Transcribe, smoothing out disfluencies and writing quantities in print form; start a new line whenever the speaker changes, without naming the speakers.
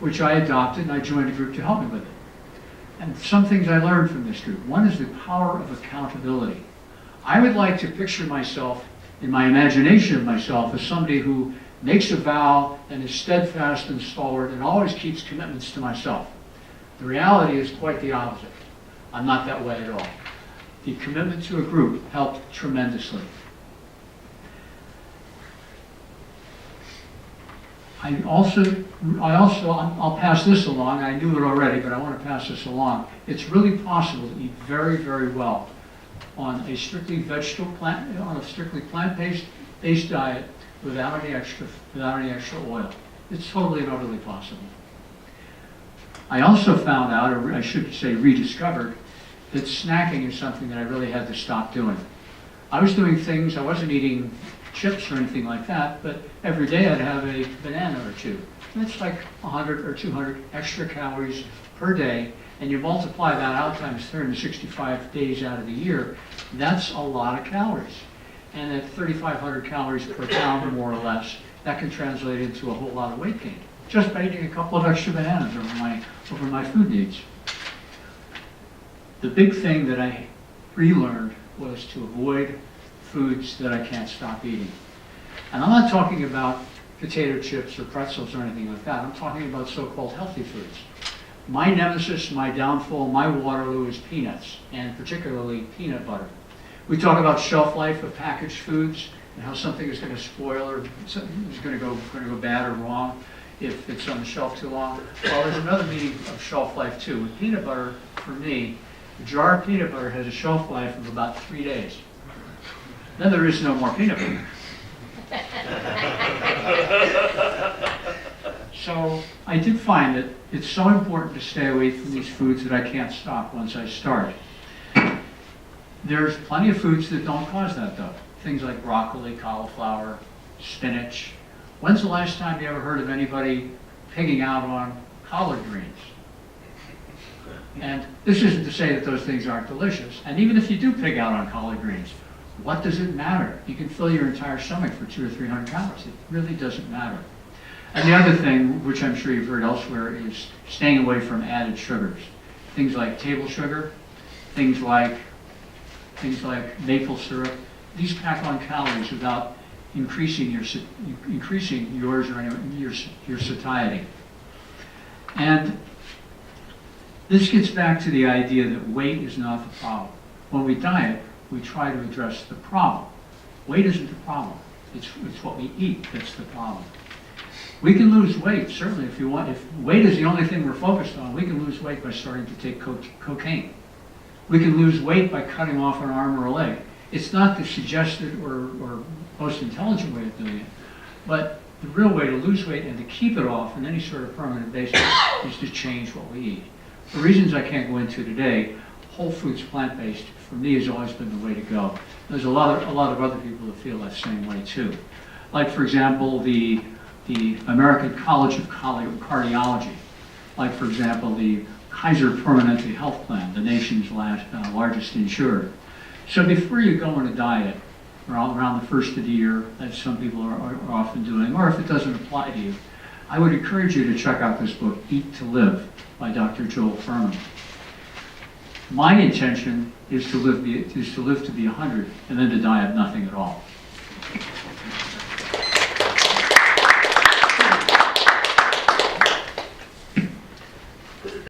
which I adopted, and I joined a group to help me with it. And some things I learned from this group. One is the power of accountability. I would like to picture myself, in my imagination of myself, as somebody who makes a vow and is steadfast and stalwart and always keeps commitments to myself. The reality is quite the opposite. I'm not that way at all. The commitment to a group helped tremendously. I'll pass this along. I knew it already, but I want to pass this along. It's really possible to eat very, very well on a strictly plant-based diet without any extra oil. It's totally and utterly possible. I also found out, or I should say rediscovered, that snacking is something that I really had to stop doing. I was doing things, I wasn't eating chips or anything like that, but every day I'd have a banana or two. And it's like 100 or 200 extra calories per day, and you multiply that out times 365 days out of the year, that's a lot of calories. And at 3,500 calories per pound, more or less, that can translate into a whole lot of weight gain, just by eating a couple of extra bananas over my food needs. The big thing that I relearned was to avoid foods that I can't stop eating. And I'm not talking about potato chips or pretzels or anything like that. I'm talking about so-called healthy foods. My nemesis, my downfall, my Waterloo is peanuts, and particularly peanut butter. We talk about shelf life of packaged foods and how something is going to spoil or something is going to go bad or wrong if it's on the shelf too long. Well, there's another meaning of shelf life too. With peanut butter, for me, a jar of peanut butter has a shelf life of about 3 days. Then there is no more peanut butter. So I did find that it's so important to stay away from these foods that I can't stop once I start. There's plenty of foods that don't cause that though. Things like broccoli, cauliflower, spinach. When's the last time you ever heard of anybody pigging out on collard greens? And this isn't to say that those things aren't delicious. And even if you do pig out on collard greens, what does it matter? You can fill your entire stomach for 200 or 300 calories. It really doesn't matter. And the other thing, which I'm sure you've heard elsewhere, is staying away from added sugars. Things like table sugar, things like maple syrup. These pack on calories without increasing yours or your satiety. And this gets back to the idea that weight is not the problem. When we diet, we try to address the problem. Weight isn't the problem. It's what we eat that's the problem. We can lose weight, certainly, if you want. If weight is the only thing we're focused on, we can lose weight by starting to take cocaine. We can lose weight by cutting off an arm or a leg. It's not the suggested or most intelligent way of doing it, but the real way to lose weight and to keep it off on any sort of permanent basis is to change what we eat. For reasons I can't go into today, whole foods, plant-based, for me has always been the way to go. There's a lot of other people that feel that same way too. Like, for example, the American College of Cardiology. Like, for example, the Kaiser Permanente Health Plan, the nation's largest insurer. So before you go on a diet, around the first of the year, as some people are often doing, or if it doesn't apply to you, I would encourage you to check out this book, Eat to Live, by Dr. Joel Fuhrman. My intention is to live to be 100 and then to die of nothing at all.